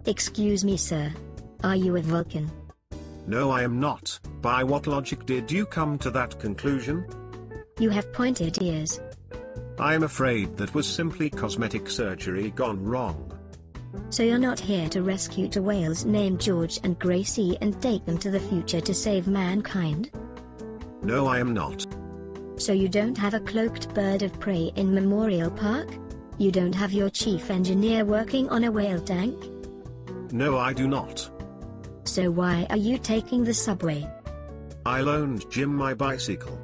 Excuse me, sir. Are you a Vulcan? No, I am not. By what logic did you come to that conclusion? You have pointed ears. I am afraid that was simply cosmetic surgery gone wrong. So you're not here to rescue two whales named George and Gracie and take them to the future to save mankind? No, I am not. So you don't have a cloaked bird of prey in Memorial Park? You don't have your chief engineer working on a whale tank? No, I do not. So why are you taking the subway? I loaned Jim my bicycle.